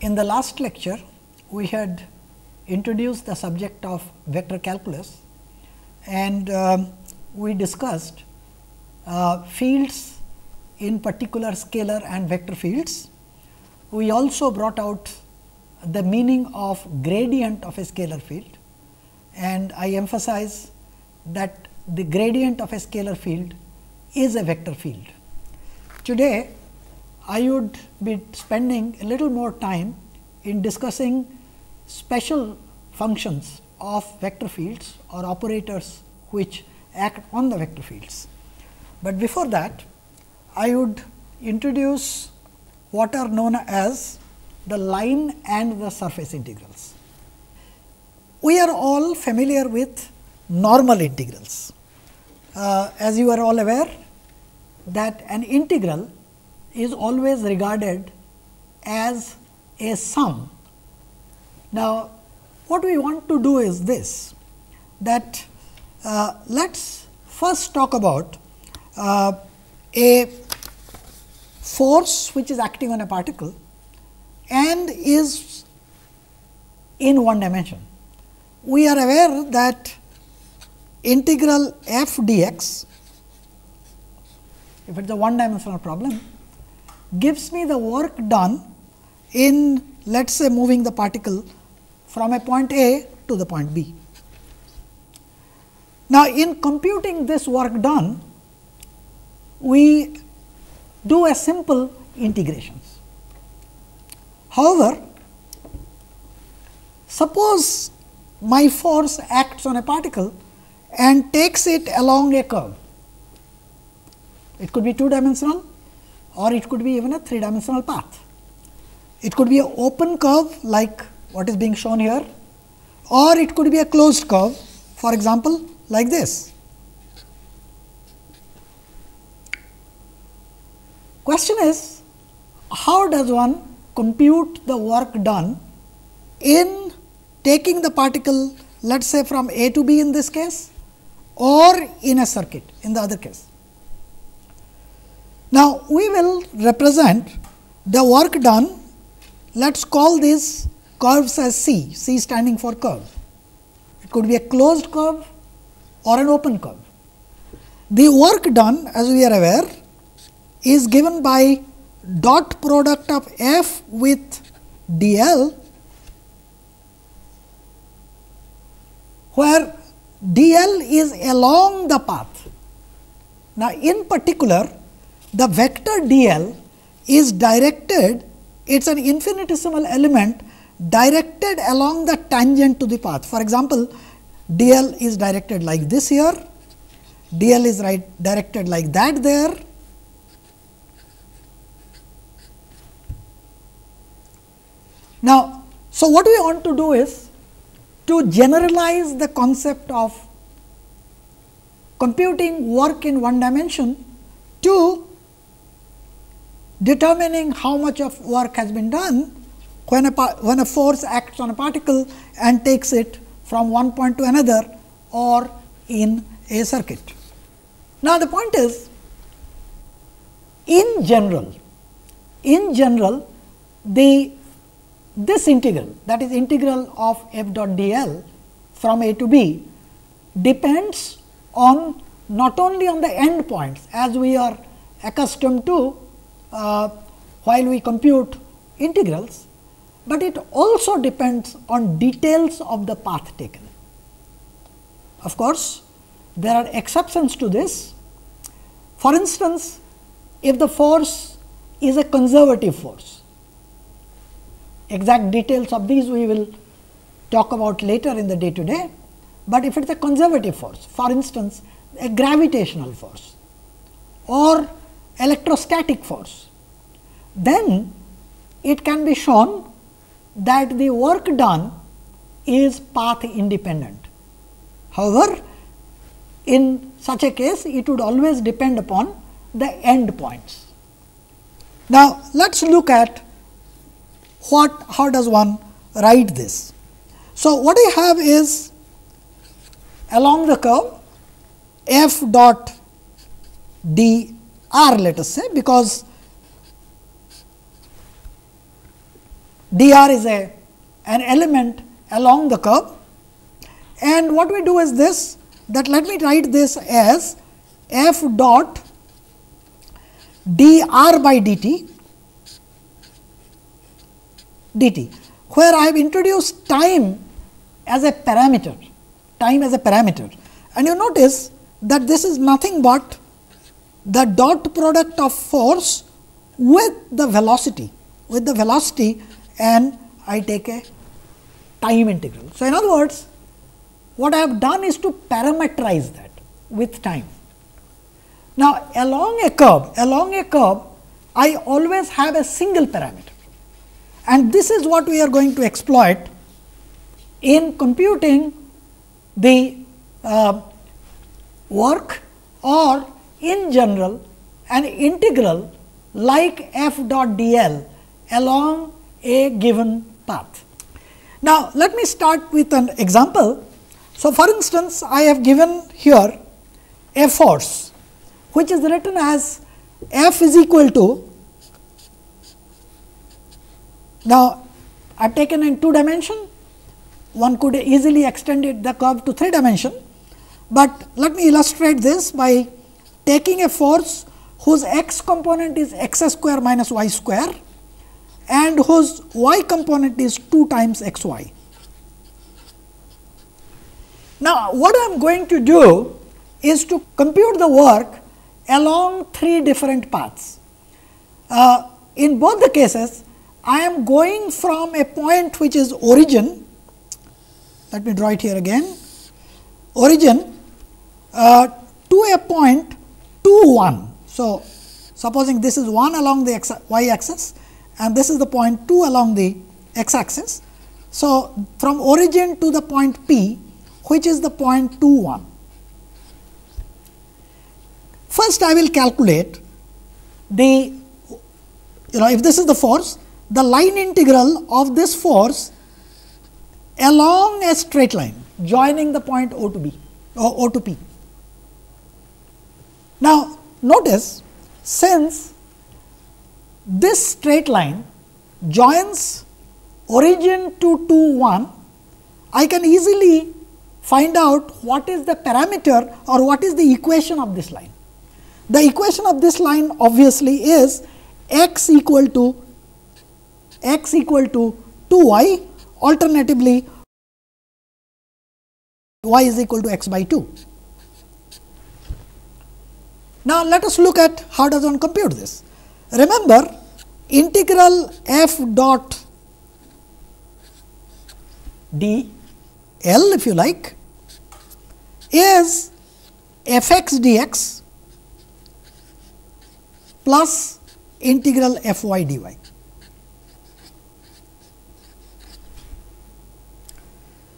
In the last lecture, we had introduced the subject of vector calculus, and we discussed fields, in particular scalar and vector fields. We also brought out the meaning of gradient of a scalar field, and I emphasize that the gradient of a scalar field is a vector field. Today, I would be spending a little more time in discussing special functions of vector fields or operators which act on the vector fields. But before that, I would introduce what are known as the line and the surface integrals. We are all familiar with normal integrals. As you are all aware that an integral is always regarded as a sum. Now, what we want to do is this, that let us first talk about a force which is acting on a particle and is in one dimension. We are aware that integral f dx, if it is a one dimensional problem, gives me the work done in, let us say, moving the particle from a point A to the point B. Now, in computing this work done, we do a simple integrations. However, suppose my force acts on a particle and takes it along a curve. It could be two dimensional, or it could be even a three dimensional path. It could be an open curve like what is being shown here, or it could be a closed curve, for example, like this. Question is, how does one compute the work done in taking the particle, let us say, from A to B in this case, or in a circuit in the other case? Now, we will represent the work done, let us call these curves as C, C standing for curve. It could be a closed curve or an open curve. The work done, as we are aware, is given by dot product of f with dl, where dl is along the path. Now, in particular, the vector dl is directed, it is an infinitesimal element directed along the tangent to the path. For example, dl is directed like this here, dl is directed like that there. Now, so what we want to do is to generalize the concept of computing work in one dimension to determining how much of work has been done when a force acts on a particle and takes it from one point to another or in a circuit. Now, the point is, in general, this integral, that is integral of f dot dl from A to B, depends on not only on the end points as we are accustomed to while we compute integrals, but it also depends on details of the path taken. Of course, there are exceptions to this. For instance, if the force is a conservative force, exact details of these we will talk about later in the day to day, but if it is a conservative force, for instance, a gravitational force or electrostatic force, then it can be shown that the work done is path independent. However, in such a case, it would always depend upon the end points. Now, let us look at how does one write this. So, what I have is along the curve f dot dr, let us say, because dr is an element along the curve, and what we do is this, that let me write this as f dot dr by dt, where I have introduced time as a parameter, and you notice that this is nothing but the dot product of force with the velocity, and I take a time integral. So, in other words, what I have done is to parameterize that with time. Now, along a curve, I always have a single parameter, and this is what we are going to exploit in computing the work, or in general an integral like f dot dl along a given path. Now, let me start with an example. So, for instance, I have given here a force which is written as F is equal to, now I have taken in 2 dimension, one could easily extend the curve to 3 dimension, but let me illustrate this by taking a force whose x component is x square minus y square and whose y component is 2 times x y. Now, what I am going to do is to compute the work along 3 different paths. In both the cases, I am going from a point which is origin, let me draw it here again, origin to a point 2 1. So, supposing this is 1 along the y axis and this is the point 2 along the x axis. So, from origin to the point P, which is the point 2 1. First, I will calculate the, if this is the force, the line integral of this force along a straight line joining the point O to B or O to P. Now, notice, since this straight line joins origin to 2 1, I can easily find out what is the parameter or what is the equation of this line. The equation of this line obviously is x equal to 2y, alternatively y is equal to x by 2. Now, let us look at how does one compute this. Remember, integral f dot dl, if you like, is f x dx plus integral f y dy.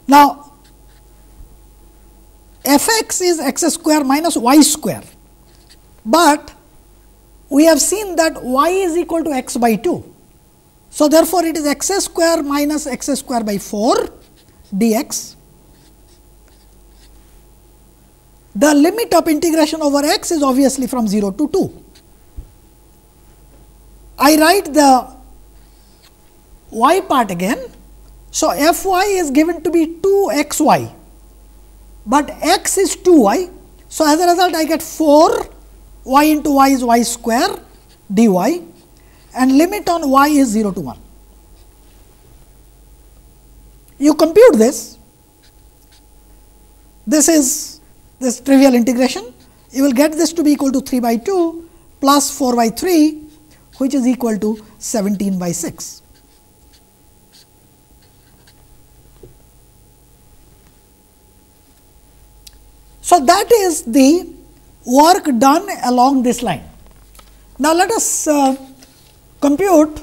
Now, f x is x square minus y square, but we have seen that y is equal to x by 2. So, therefore, it is x square minus x square by 4 dx. The limit of integration over x is obviously from 0 to 2. I write the y part again. So, f y is given to be 2 x y, but x is 2 y. So, as a result I get 4 y into y is y square dy, and limit on y is 0 to 1. You compute this, this is this trivial integration, you will get this to be equal to 3 by 2 plus 4 by 3, which is equal to 17 by 6. So, that is the work done along this line. Now, let us compute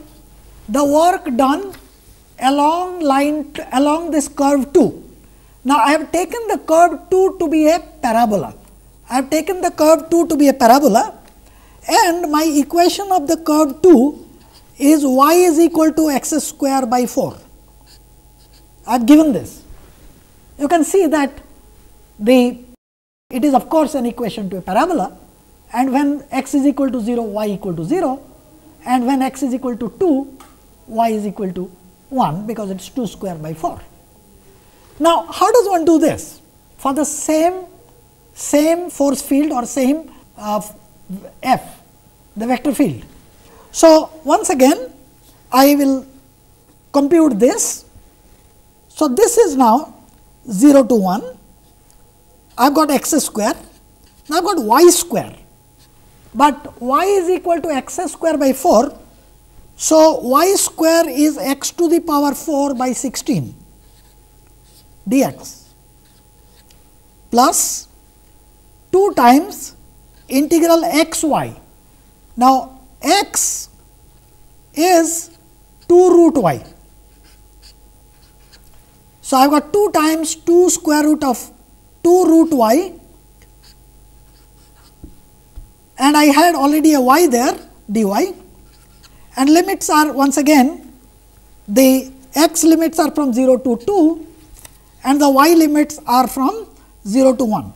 the work done along this curve 2. Now, I have taken the curve 2 to be a parabola. And my equation of the curve 2 is y is equal to x square by 4. I have given this. You can see that it is of course an equation to a parabola, and when x is equal to 0, y equal to 0, and when x is equal to 2, y is equal to 1 because it is 2 square by 4. Now, how does one do this for the same force field or same F, the vector field? So, once again I will compute this. So, this is now 0 to 1, I have got x square, now I have got y square, but y is equal to x square by 4. So, y square is x to the power 4 by 16 dx plus 2 times integral x y. Now, x is 2 root y. So, I have got 2 times 2 square root of 2 root y, and I had already a y there dy, and limits are once again the x limits are from 0 to 2 and the y limits are from 0 to 1.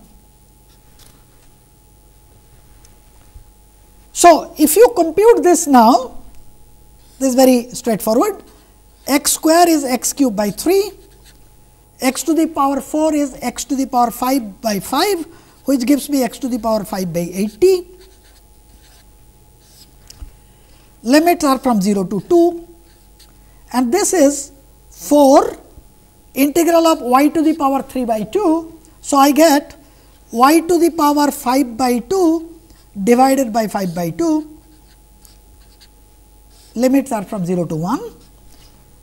So, if you compute this now, this is very straightforward. X square is x cube by 3, x to the power 4 is x to the power 5 by 5, which gives me x to the power 5 by 80. Limits are from 0 to 2, and this is 4 integral of y to the power 3 by 2. So, I get y to the power 5 by 2 divided by 5 by 2, limits are from 0 to 1,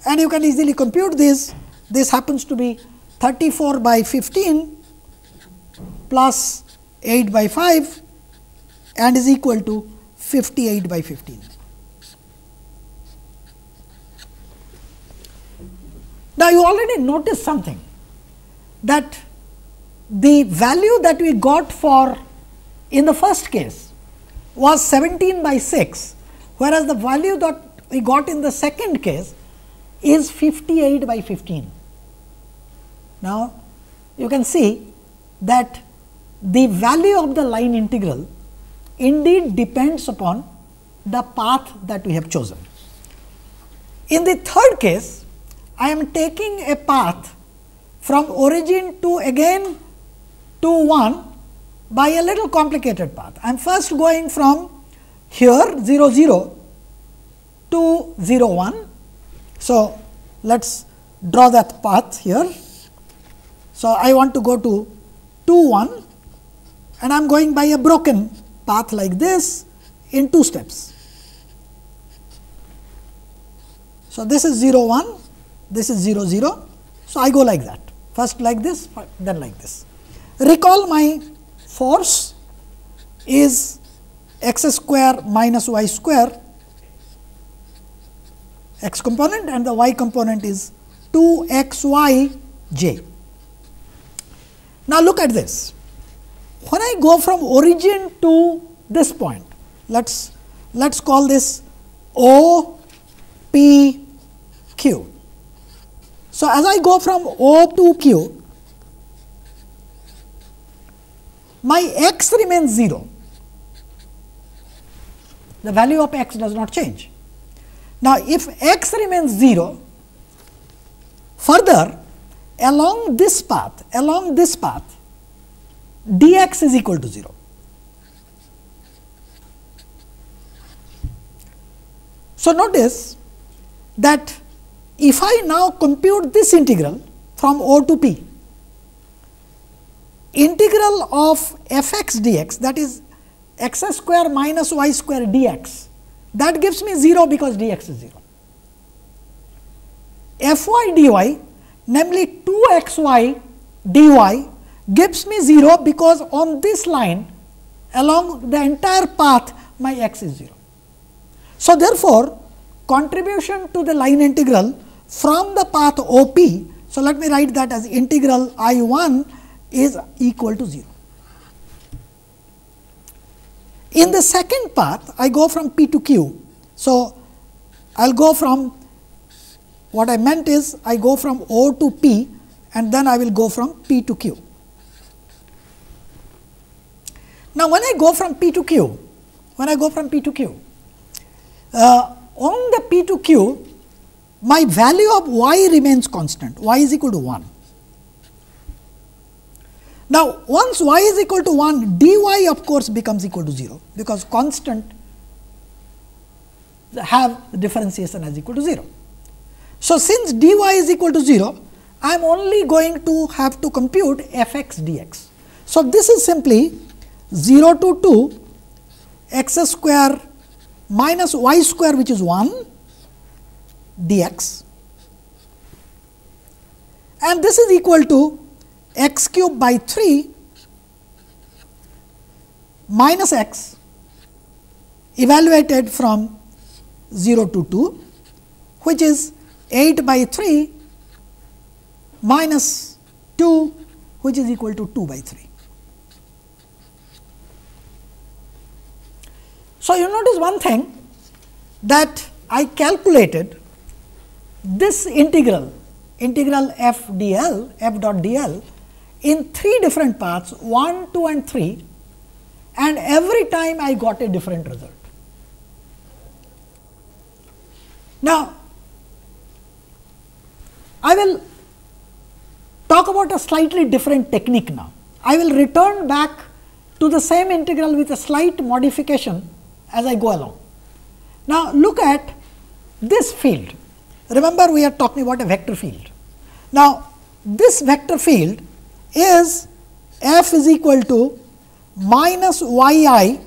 and you can easily compute this. This happens to be 34 by 15 plus 8 by 5 and is equal to 58 by 15. Now, you already noticed something, that the value that we got for in the first case was 17 by 6, whereas the value that we got in the second case is 58 by 15. Now, you can see that the value of the line integral indeed depends upon the path that we have chosen. In the third case, I am taking a path from origin to again to 1 by a little complicated path. I am first going from here 0 0 to 0 1. So, let us draw that path here. So, I want to go to 2 1 and I am going by a broken path like this in 2 steps. So, this is 0 1, this is 0 0. So, I go like that, first like this, then like this. Recall my force is x square minus y square, x component, and the y component is 2 x y j. Now, look at this. When I go from origin to this point, let's call this O P Q. So, as I go from O to Q, my x remains 0. The value of x does not change. Now, if x remains 0, further along this path, dx is equal to 0. So, notice that if I now compute this integral from O to P, integral of f x dx, that is x square minus y square dx, that gives me 0 because dx is 0. f y dy, namely 2 x y dy, gives me 0 because on this line along the entire path my x is 0. So, therefore, contribution to the line integral from the path OP, so let me write that as integral I 1 is equal to 0. In the second path, I go from P to Q. So, I will go from, what I meant is I go from O to P and then I will go from P to Q. Now, when I go from P to Q, on the P to Q, my value of y remains constant, y is equal to 1. Now, once y is equal to 1, dy of course becomes equal to 0, because constant have differentiation as equal to 0. So, since dy is equal to 0, I am only going to have to compute f x dx. So, this is simply 0 to 2 x square minus y square, which is 1 dx, and this is equal to x cube by 3 minus x evaluated from 0 to 2, which is 8 by 3 minus 2, which is equal to 2 by 3. So, you notice one thing, that I calculated this integral f dl, f dot dl in 3 different paths, 1, 2 and 3, and every time I got a different result. Now, I will talk about a slightly different technique now. I will return back to the same integral with a slight modification as I go along. Now, look at this field. Remember, we are talking about a vector field. Now, this vector field is f is equal to minus y I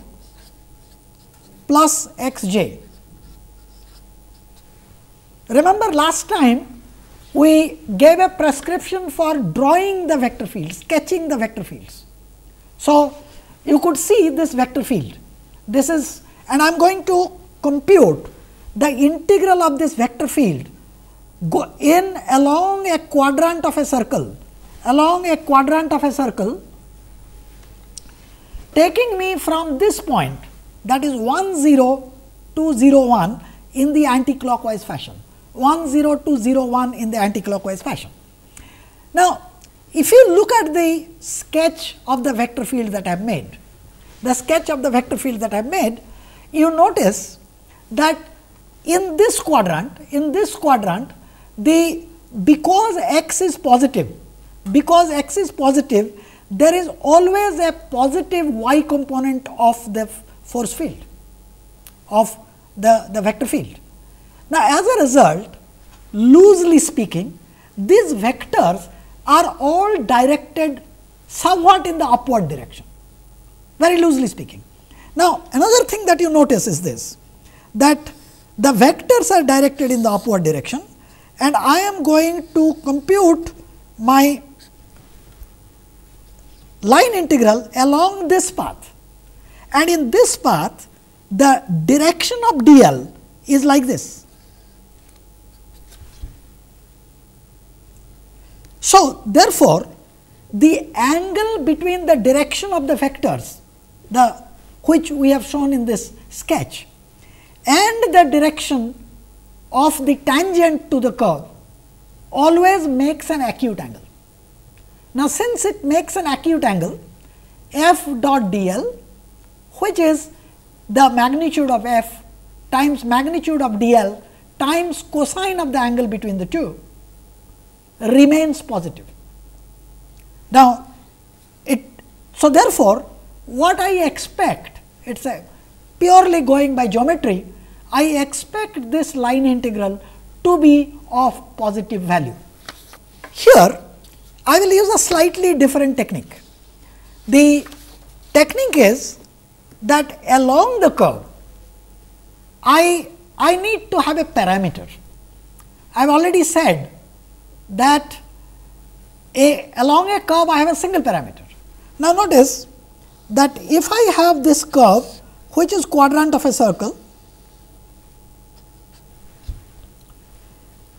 plus x j. Remember, last time we gave a prescription for drawing the vector field, sketching the vector fields. So, you could see this vector field. This is, and I am going to compute the integral of this vector field along a quadrant of a circle, taking me from this point, that is 1 0 to 0 1 in the anti-clockwise fashion, 1 0 to 0 1 in the anti-clockwise fashion. Now, if you look at the sketch of the vector field that I have made, you notice that in this quadrant, because x is positive, there is always a positive y component of the force field, of the vector field. Now, as a result, loosely speaking, these vectors are all directed somewhat in the upward direction, very loosely speaking. Now, another thing that you notice is this, that the vectors are directed in the upward direction, and I am going to compute my line integral along this path, and in this path the direction of dl is like this. So, therefore, the angle between the direction of the vectors, which we have shown in this sketch, and the direction of the tangent to the curve always makes an acute angle. Now, since it makes an acute angle, f dot dl, which is the magnitude of f times magnitude of dl times cosine of the angle between the two, remains positive. Now, so therefore, what I expect, it is a purely going by geometry, I expect this line integral to be of positive value. Here, I will use a slightly different technique. The technique is that along the curve, I need to have a parameter. I have already said that along a curve I have a single parameter. Now, notice that if I have this curve, which is quadrant of a circle,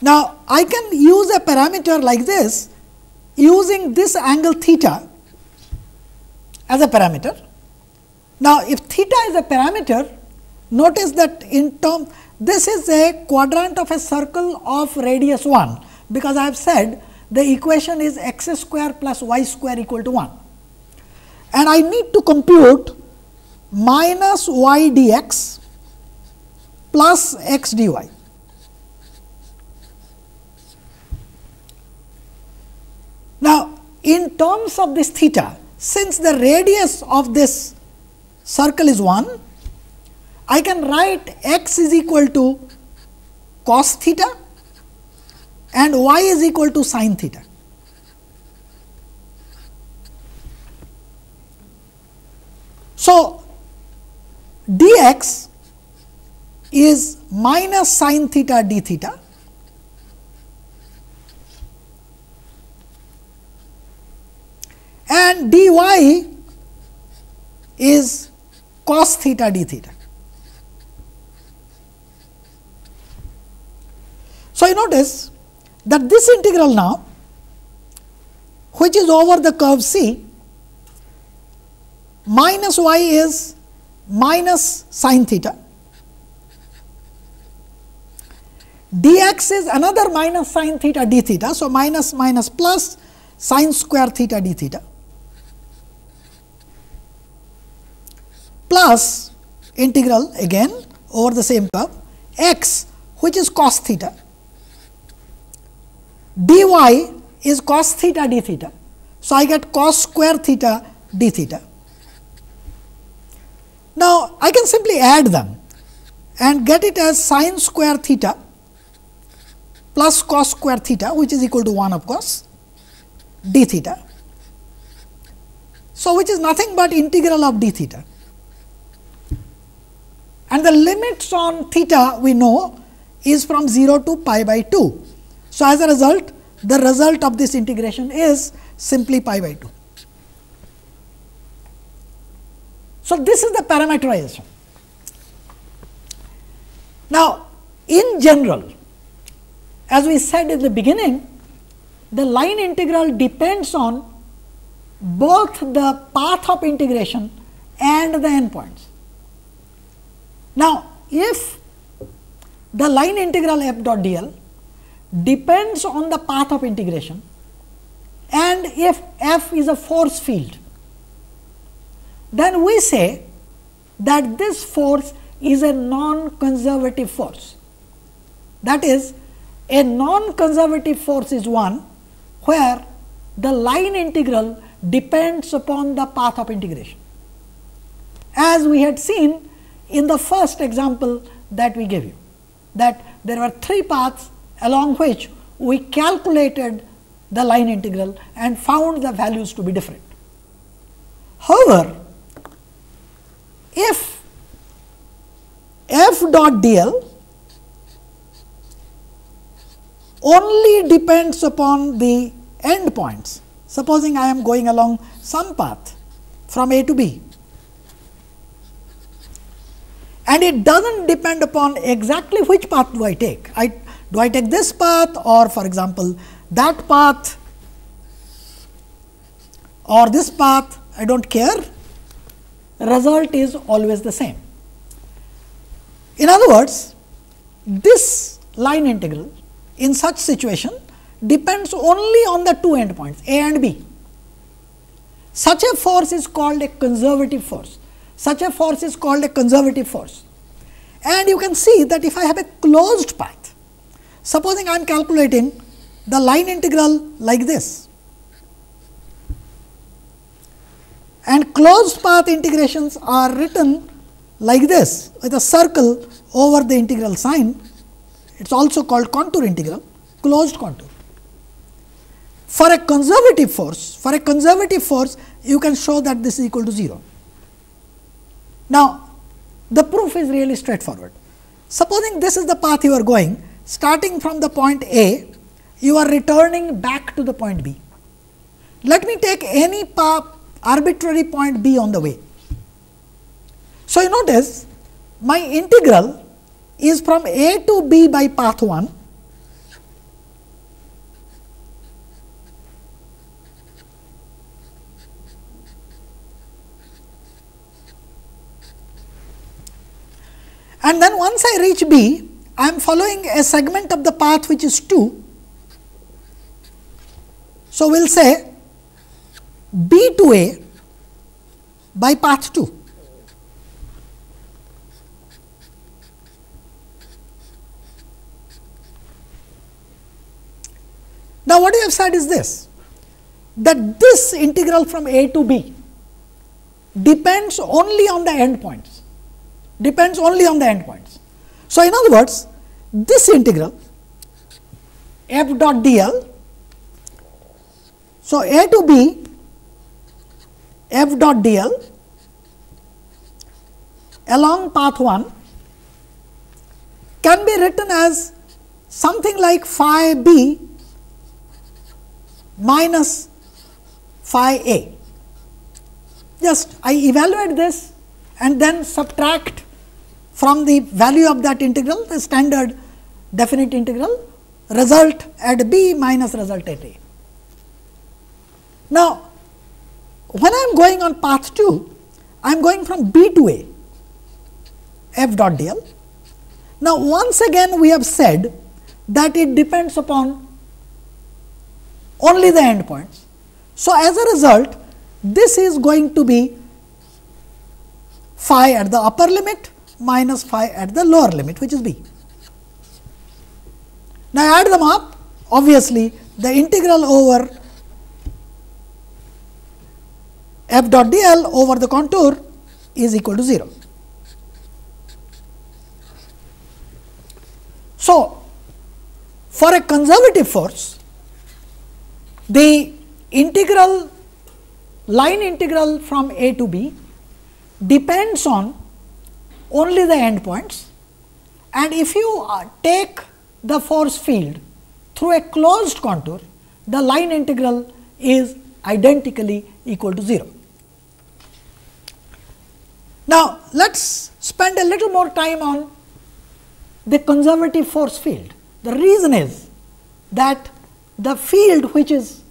now I can use a parameter like this, using this angle theta as a parameter. Now, if theta is a parameter, notice that this is a quadrant of a circle of radius 1, because I have said the equation is x square plus y square equal to 1, and I need to compute minus y dx plus x dy. terms of this theta, since the radius of this circle is 1, I can write x is equal to cos theta and y is equal to sin theta. So, dx is minus sin theta d theta, and dy is cos theta d theta. So, you notice that this integral now, which is over the curve C, minus y is minus sin theta, dx is another minus sin theta d theta. So, minus minus plus sin square theta d theta, plus integral again over the same curve x, which is cos theta, dy is cos theta d theta. So, I get cos square theta d theta. Now, I can simply add them and get it as sin square theta plus cos square theta, which is equal to 1 of course, d theta. So, which is nothing but integral of d theta, and the limits on theta we know is from 0 to pi by 2. So, as a result, the result of this integration is simply pi by 2. So, this is the parameterization. Now, in general, as we said in the beginning, the line integral depends on both the path of integration and the endpoints. Now, if the line integral f dot dl depends on the path of integration, and if f is a force field, then we say that this force is a non-conservative force. That is, a non-conservative force is one where the line integral depends upon the path of integration, as we had seen in the first example that we gave you, that there were 3 paths along which we calculated the line integral and found the values to be different. However, if f dot dl only depends upon the endpoints, supposing I am going along some path from A to B, and it does not depend upon exactly which path do I take. Do I take this path, or for example, that path or this path, I do not care, result is always the same. In other words, this line integral in such situation depends only on the 2 endpoints A and B. Such a force is called a conservative force. Such a force is called a conservative force. And you can see that if I have a closed path, supposing I am calculating the line integral like this, and closed path integrations are written like this with a circle over the integral sign, it is also called contour integral, closed contour. For a conservative force, you can show that this is equal to 0. Now, the proof is really straightforward. Supposing this is the path you are going, starting from the point A, you are returning back to the point B. Let me take any arbitrary point B on the way. So, you notice my integral is from A to B by path 1, and then once I reach B, I am following a segment of the path which is 2. So, we will say B to A by path 2. Now, what we have said is this, that this integral from a to b depends only on the endpoints, depends only on the endpoints. So, in other words, this integral f dot dl, so a to b f dot dl along path 1 can be written as something like phi b minus phi a. Just I evaluate this and then subtract from the value of that integral the standard definite integral, result at b minus result at a. Now, when I am going on path 2, I am going from b to a, f dot dl. Now, once again we have said that it depends upon only the endpoints. So, as a result, this is going to be phi at the upper limit minus phi at the lower limit, which is b. Now, add them up, obviously the integral over f dot dl over the contour is equal to 0. So, for a conservative force, the integral line integral from a to b depends on only the endpoints, and if you take the force field through a closed contour, the line integral is identically equal to 0. Now, let us spend a little more time on the conservative force field. The reason is that the field which is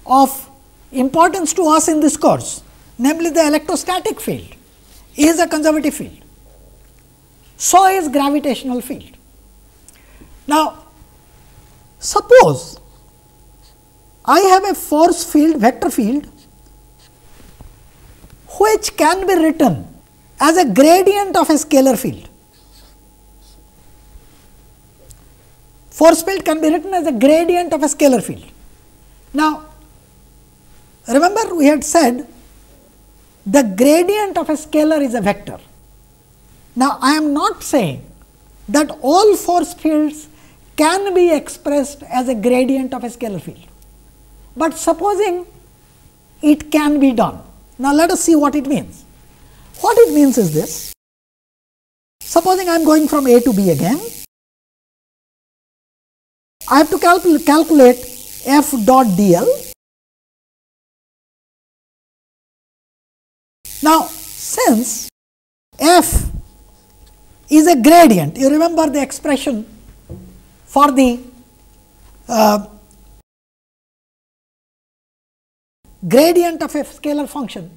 of importance to us in this course, namely the electrostatic field, is a conservative field. So is gravitational field. Now, suppose I have a force field, vector field, which can be written as a gradient of a scalar field. Force field can be written as a gradient of a scalar field. Now, remember we had said the gradient of a scalar is a vector. Now, I am not saying that all force fields can be expressed as a gradient of a scalar field, but supposing it can be done. Now, let us see what it means. What it means is this: supposing I am going from a to b again, I have to calculate f dot dl. Now, since f is a gradient, you remember the expression for the gradient of a scalar function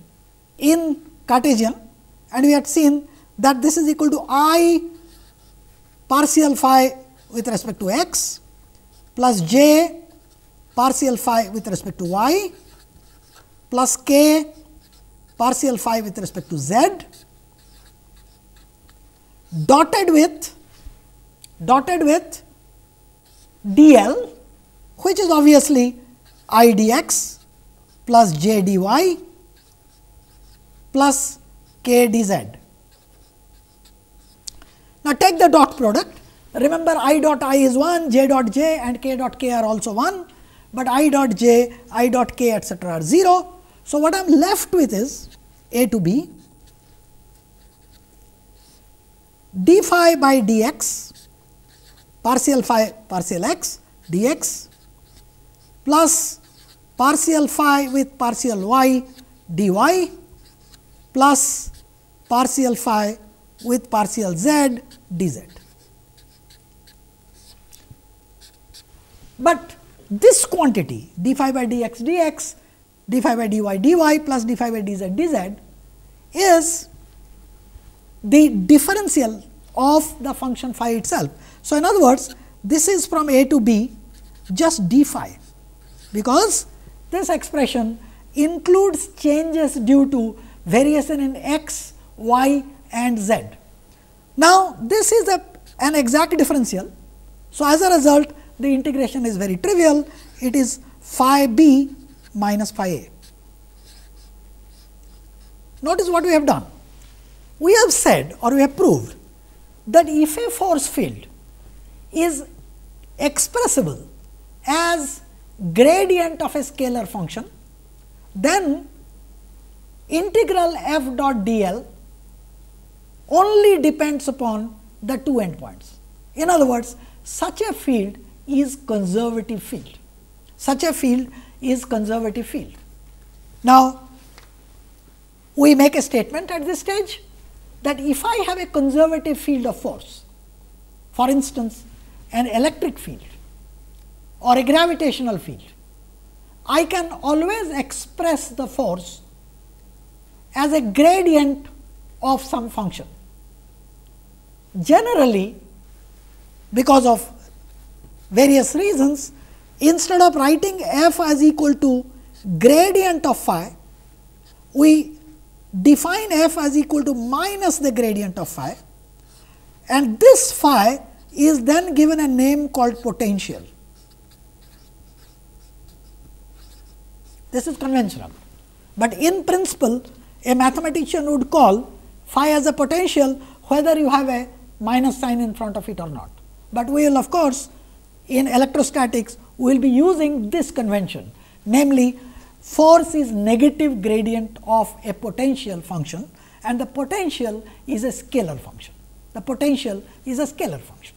in Cartesian, and we had seen that this is equal to I partial phi with respect to x plus j partial phi with respect to y plus k partial phi with respect to z, dotted with dl, which is obviously I dx plus j dy plus k dz. Now, take the dot product. Remember, I dot I is 1, j dot j and k dot k are also 1, but I dot j, I dot k etcetera are 0. So, what I am left with is a to b d phi by dx partial phi partial x dx plus partial phi with partial y dy plus partial phi with partial z dz. But this quantity d phi by dx dx, d phi by dy dy plus d phi by dz dz is the differential of the function phi itself. So, in other words, this is from a to b just d phi, because this expression includes changes due to variation in x, y and z. Now, this is an exact differential. So, as a result, the integration is very trivial. It is phi b minus phi a. Notice what we have done. We have said or we have proved that if a force field is expressible as gradient of a scalar function, then integral f dot d l only depends upon the two endpoints. In other words, such a field is conservative field. Such a field is conservative field. Now, we make a statement at this stage that if I have a conservative field of force, for instance, an electric field or a gravitational field, I can always express the force as a gradient of some function. Generally, because of various reasons, instead of writing f as equal to gradient of phi, we define f as equal to minus the gradient of phi, and this phi is then given a name called potential. This is conventional, but in principle a mathematician would call phi as a potential whether you have a minus sign in front of it or not. But we will of course, in electrostatics we will be using this convention, namely force is negative gradient of a potential function and the potential is a scalar function. The potential is a scalar function.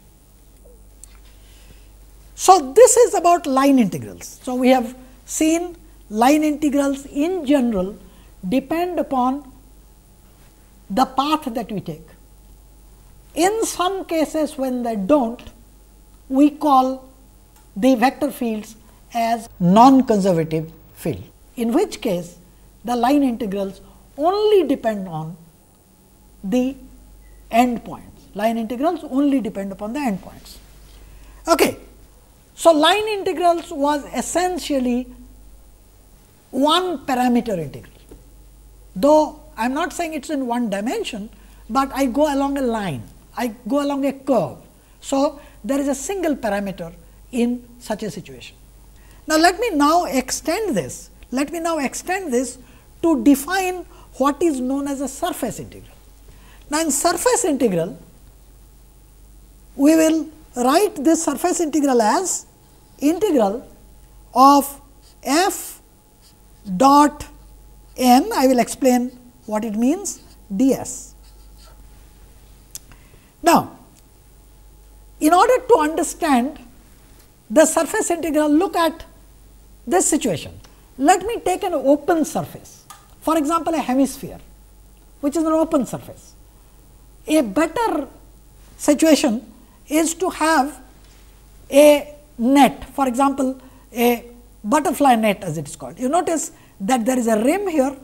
So, this is about line integrals. So, we have seen line integrals in general depend upon the path that we take. In some cases when they do not, we call the vector fields as non-conservative field, in which case the line integrals only depend on the end points. Line integrals only depend upon the end points. Okay. So, line integrals was essentially one parameter integral, though I am not saying it is in one dimension, but I go along a line, I go along a curve. So, there is a single parameter in such a situation. Now, let me now extend this. Let me now extend this to define what is known as a surface integral. Now, in surface integral, we will write this surface integral as integral of f dot n, I will explain what it means, ds. Now, in order to understand the surface integral, look at this situation. Let me take an open surface, for example, a hemisphere, which is an open surface. A better situation is to have a net, for example, a butterfly net as it is called. You notice that there is a rim here,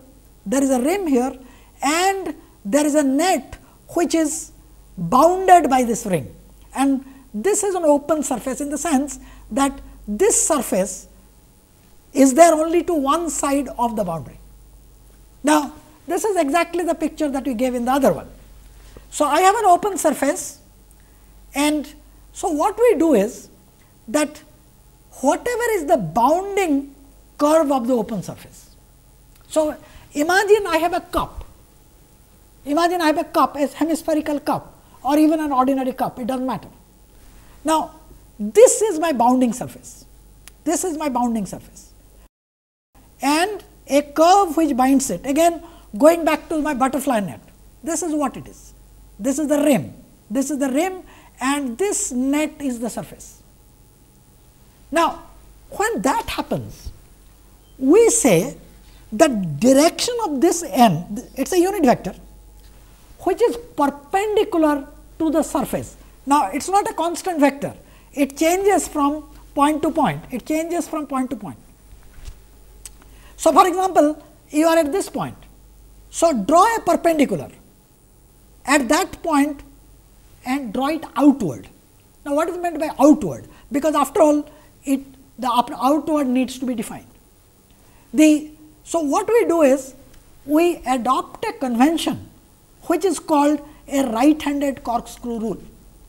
there is a rim here and there is a net which is bounded by this ring, and this is an open surface in the sense that this surface is there only to one side of the boundary. Now, this is exactly the picture that we gave in the other one. So, I have an open surface, and so what we do is that whatever is the bounding curve of the open surface. So, imagine I have a cup, imagine I have a cup, a hemispherical cup or even an ordinary cup, it does not matter. Now, this is my bounding surface, this is my bounding surface and a curve which binds it. Again, going back to my butterfly net, this is what it is, this is the rim, this is the rim and this net is the surface. Now, when that happens, we say the direction of this n, it is a unit vector which is perpendicular to the surface. Now, it is not a constant vector, it changes from point to point, it changes from point to point. So, for example, you are at this point, so draw a perpendicular at that point and draw it outward. Now, what is meant by outward? Because after all, the outward needs to be defined. So, what we do is we adopt a convention which is called a right-handed corkscrew rule,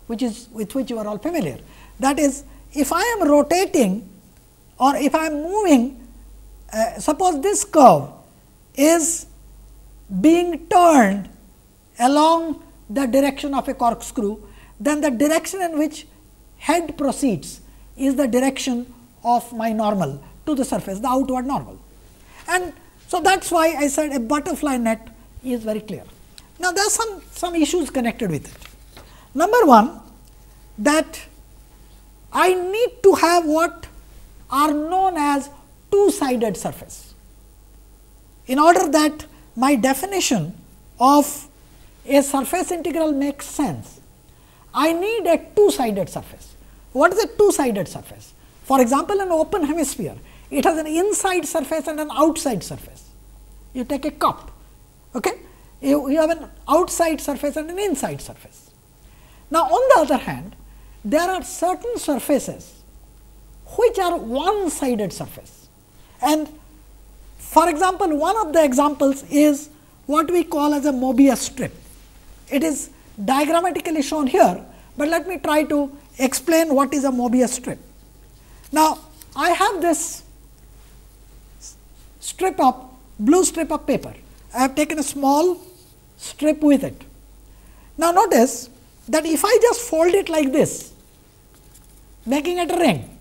which is with which you are all familiar. That is, if I am rotating or if I am moving suppose this curve is being turned along the direction of a corkscrew, then the direction in which head proceeds is the direction of my normal to the surface, the outward normal. And so, that is why I said a butterfly net is very clear. Now, there are some issues connected with it. Number one, that I need to have what are known as two-sided surface. In order that my definition of a surface integral makes sense, I need a two-sided surface. What is a two-sided surface? For example, an open hemisphere, it has an inside surface and an outside surface. You take a cup, okay? You have an outside surface and an inside surface. Now, on the other hand, there are certain surfaces which are one-sided surface. And for example, one of the examples is what we call as a Mobius strip. It is diagrammatically shown here, but let me try to explain what is a Mobius strip. Now, I have this blue strip of paper. I have taken a small strip with it. Now, notice that if I just fold it like this, making it a ring,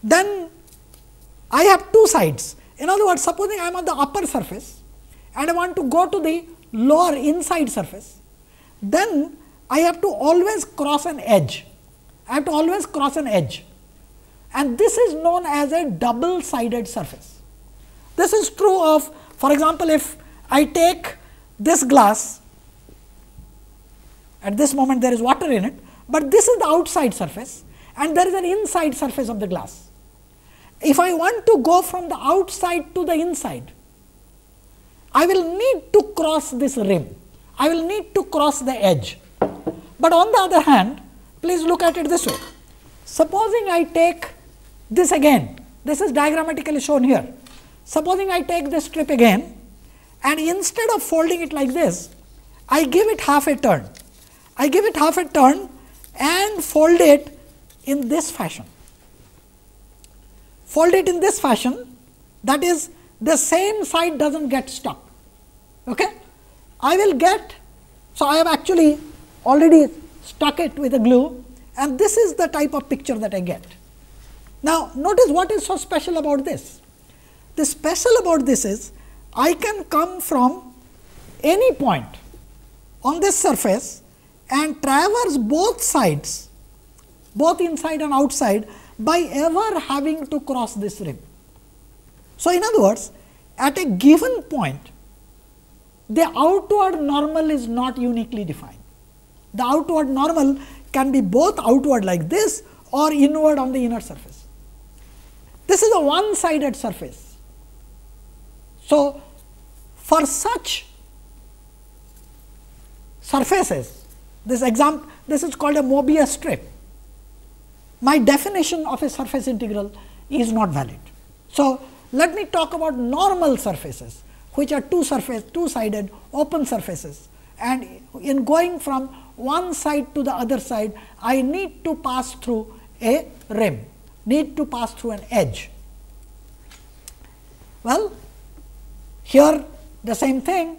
then I have two sides. In other words, supposing I am on the upper surface and I want to go to the lower inside surface, then I have to always cross an edge. I have to always cross an edge, and this is known as a double-sided surface. This is true of, for example, if I take this glass, at this moment there is water in it, but this is the outside surface and there is an inside surface of the glass. If I want to go from the outside to the inside, I will need to cross this rim, I will need to cross the edge. But on the other hand, please look at it this way. Supposing I take this again, this is diagrammatically shown here. Supposing I take this strip again, and instead of folding it like this, I give it half a turn. I give it half a turn and fold it in this fashion. Fold it in this fashion, that is, the same side does not get stuck. Okay? I will get, so I have actually already stuck it with a glue, and this is the type of picture that I get. Now, notice what is so special about this. The special about this is, I can come from any point on this surface and traverse both sides, both inside and outside, by ever having to cross this rim. So, in other words, at a given point, the outward normal is not uniquely defined. The outward normal can be both outward like this or inward on the inner surface. This is a one-sided surface. So, for such surfaces, this is called a Mobius strip. My definition of a surface integral is not valid. So, let me talk about normal surfaces, which are two-sided open surfaces, and in going from one side to the other side, I need to pass through a rim, need to pass through an edge. Well, here the same thing,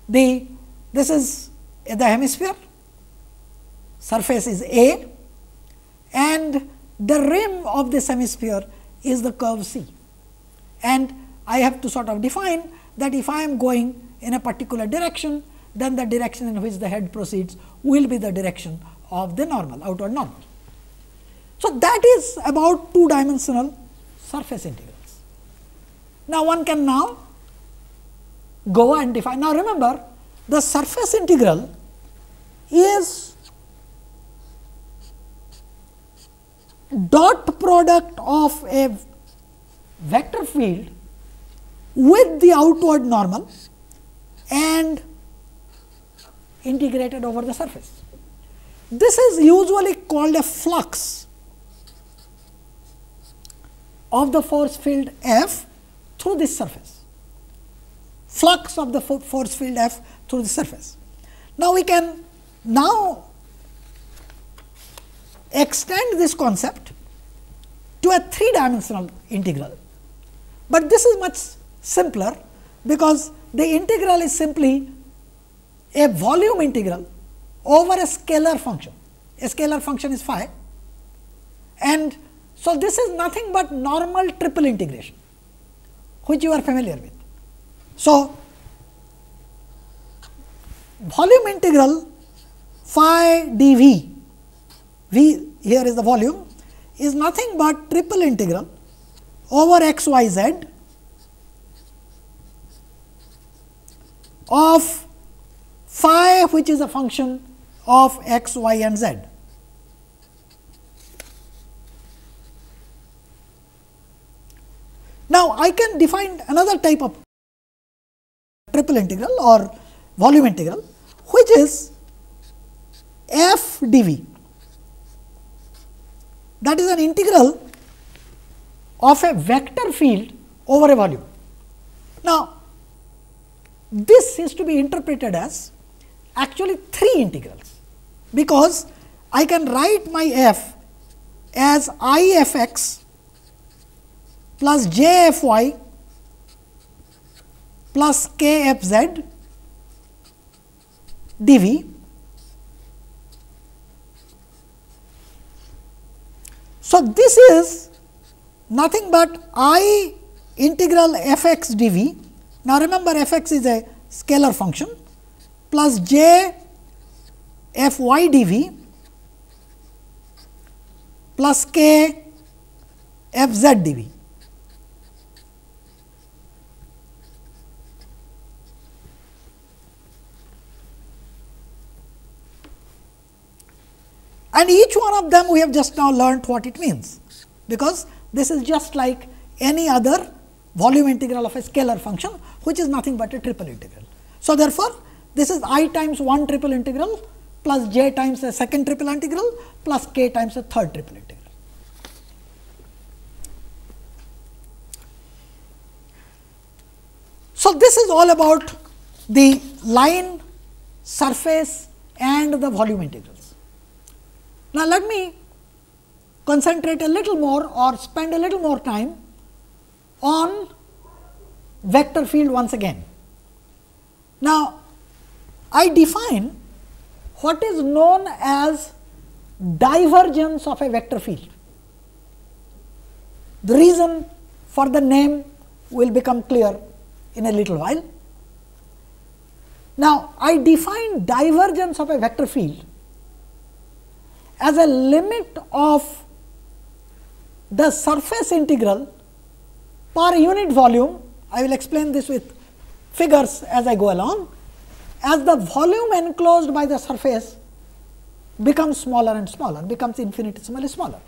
this is the hemisphere, surface is A, and the rim of this hemisphere is the curve C. And I have to sort of define that if I am going in a particular direction, then the direction in which the head proceeds will be the direction of the normal, outward normal. So, that is about two-dimensional surface integrals. Now, one can now go and define. Now, remember, the surface integral is dot product of a vector field with the outward normal and integrated over the surface. This is usually called a flux of the force field F through this surface, flux of the force field F through the surface. Now, we can now extend this concept to a three-dimensional integral. but this is much simpler, because the integral is simply a volume integral over a scalar function. A scalar function is phi, and so this is nothing but normal triple integration, which you are familiar with. So, volume integral phi dv, v here is the volume, is nothing but triple integral over x y z of phi, which is a function of x, y and z. Now, I can define another type of triple integral or volume integral, which is f dv. That is an integral of a vector field over a volume. Now, this is to be interpreted as actually three integrals, because I can write my f as I f x plus j f y plus k f z dv. So, this is nothing but I integral f x dv. Now, remember f x is a scalar function, plus j f y dv plus k f z dv. And each one of them we have just now learnt what it means, because this is just like any other volume integral of a scalar function, which is nothing but a triple integral. So, therefore, this is I times one triple integral plus j times a second triple integral plus k times a third triple integral. So, this is all about the line, surface and the volume integrals. Now, let me concentrate a little more or spend a little more time on vector field once again. Now, I define what is known as divergence of a vector field. The reason for the name will become clear in a little while. Now, I define divergence of a vector field as a limit of the surface integral per unit volume. I will explain this with figures as I go along, as the volume enclosed by the surface becomes smaller and smaller, becomes infinitesimally smaller.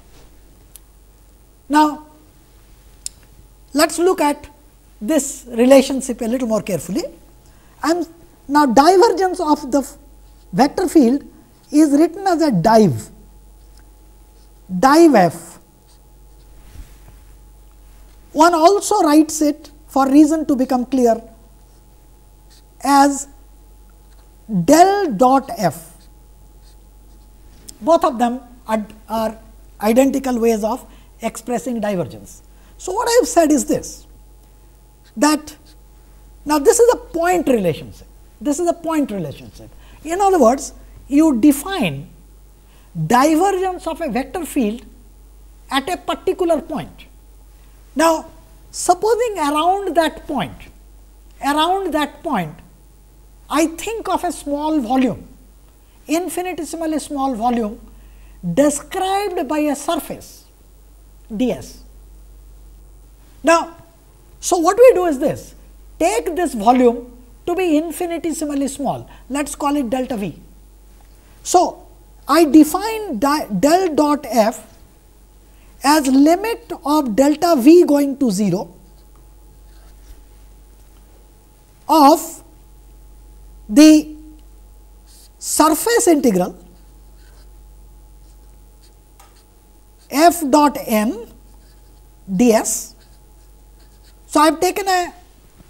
Now, let us look at this relationship a little more carefully. Now, divergence of the vector field is written as a div f. One also writes it, for reason to become clear, as del dot f. Both of them are identical ways of expressing divergence. So, what I have said is this, that now this is a point relationship. This is a point relationship. In other words, you define divergence of a vector field at a particular point. Now, supposing around that point, I think of a small volume, infinitesimally small volume described by a surface ds. Now, so what we do is this, take this volume to be infinitesimally small, let us call it delta v. So, I define del dot f as limit of delta v going to 0 of the surface integral f dot n ds. So, I have taken a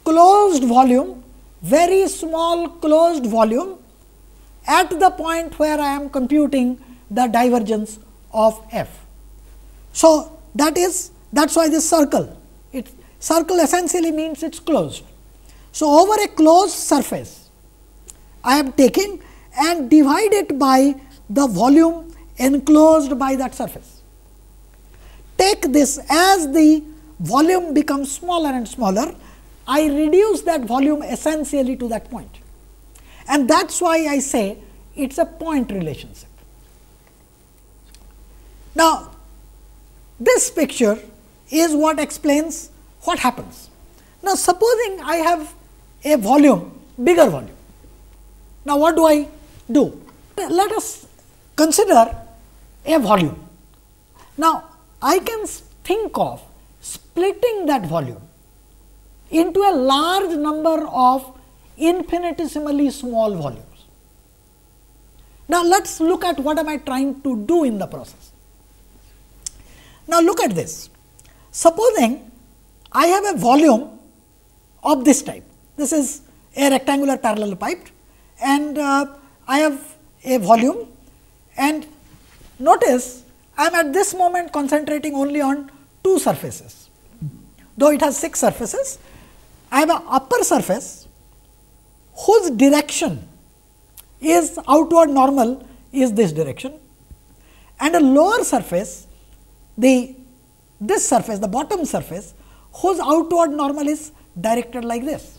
closed volume, very small closed volume at the point where I am computing the divergence of f. So, that is why this circle, it circle essentially means it is closed. So, over a closed surface, I am taking and divide it by the volume enclosed by that surface. Take this, as the volume becomes smaller and smaller, I reduce that volume essentially to that point, and that is why I say it is a point relationship. Now, this picture is what explains what happens. Now, supposing I have a volume, bigger volume. Now, what do I do? Let us consider a volume. Now, I can think of splitting that volume into a large number of infinitesimally small volumes. Now, let us look at what am I trying to do in the process. Now, look at this. Supposing I have a volume of this type. This is a rectangular parallelepiped, and I have a volume, and notice I am at this moment concentrating only on 2 surfaces, though it has 6 surfaces. I have an upper surface whose direction is outward normal is this direction, and a lower surface, this surface, the bottom surface, whose outward normal is directed like this.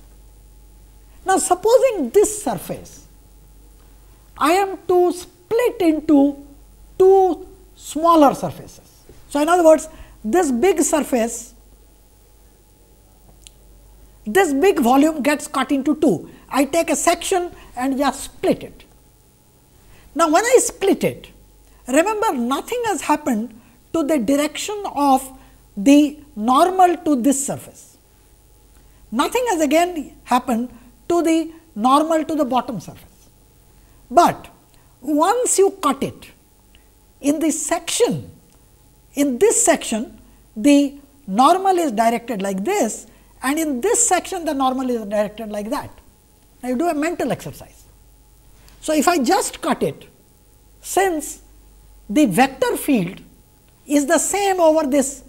Now, supposing this surface I am to split into 2 smaller surfaces. So, in other words, this big surface, this big volume gets cut into 2. I take a section and just split it. Now, when I split it, remember, nothing has happened to the direction of the normal to this surface. Nothing has again happened to the normal to the bottom surface. But once you cut it, in this section, the normal is directed like this, and in this section the normal is directed like that. Now, you do a mental exercise. So, if I just cut it, since the vector field is the same over this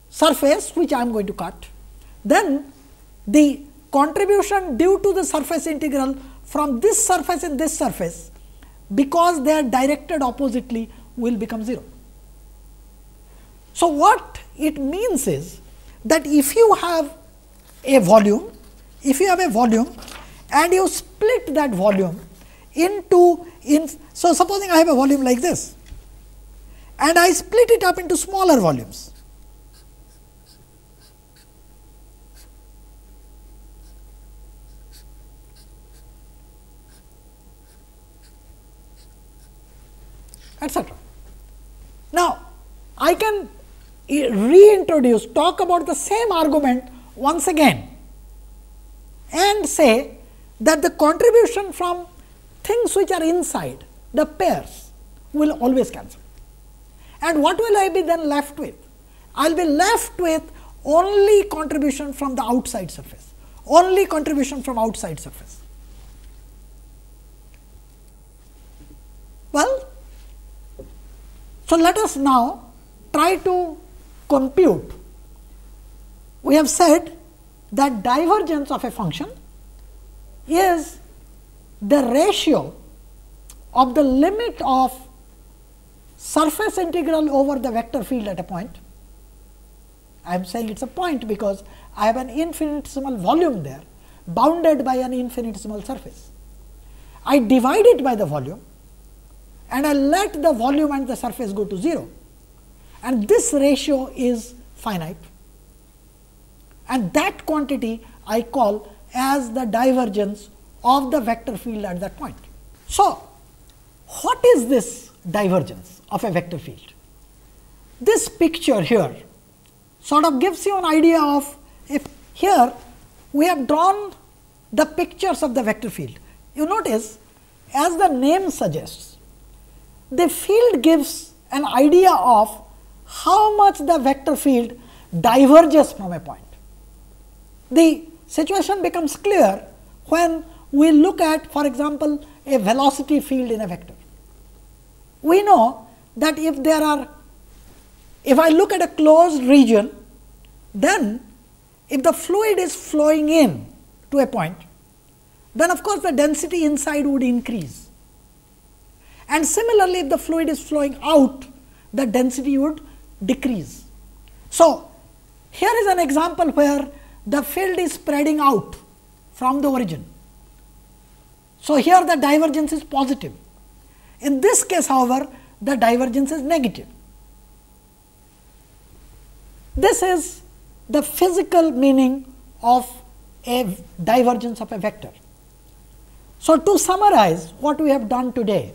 surface which I am going to cut, then the contribution due to the surface integral from this surface and this surface, because they are directed oppositely, will become 0. So, what it means is that if you have a volume, and you split that volume into, so supposing I have a volume like this, and I split it up into smaller volumes. Etc. Now, I can reintroduce, talk about the same argument once again, and say that the contribution from things which are inside, the pairs, will always cancel. And what will I be then left with? I will be left with only contribution from the outside surface, only contribution from outside surface. Well, so let us now try to compute. We have said that divergence of a function is the ratio of the limit of surface integral over the vector field at a point. I am saying it is a point because I have an infinitesimal volume there, bounded by an infinitesimal surface. I divide it by the volume, and I let the volume and the surface go to 0, and this ratio is finite, and that quantity I call as the divergence of the vector field at that point. So, what is this divergence of a vector field? This picture here sort of gives you an idea of, if here we have drawn the pictures of the vector field. You notice, as the name suggests, the field gives an idea of how much the vector field diverges from a point. The situation becomes clear when we look at, for example, a velocity field in a vector. We know that if there are if I look at a closed region, then if the fluid is flowing in to a point, then of course, the density inside would increase. And similarly, if the fluid is flowing out, the density would decrease. So, here is an example where the field is spreading out from the origin. So, here the divergence is positive. In this case, however, the divergence is negative. This is the physical meaning of a divergence of a vector. So, to summarize, what we have done today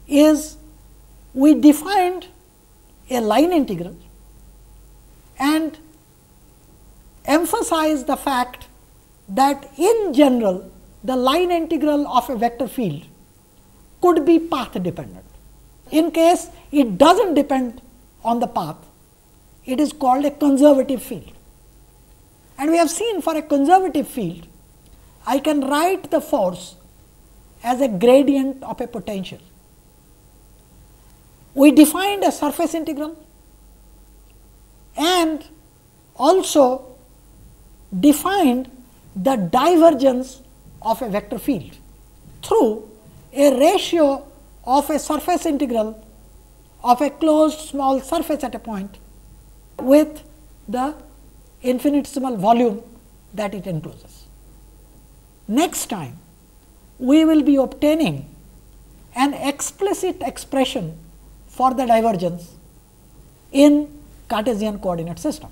is we defined a line integral and emphasized the fact that in general the line integral of a vector field could be path dependent. In case it does not depend on the path, it is called a conservative field. And we have seen for a conservative field, I can write the force as a gradient of a potential. We defined a surface integral and also defined the divergence of a vector field through a ratio of a surface integral of a closed small surface at a point with the infinitesimal volume that it encloses. Next time, we will be obtaining an explicit expression for the divergence in Cartesian coordinate system.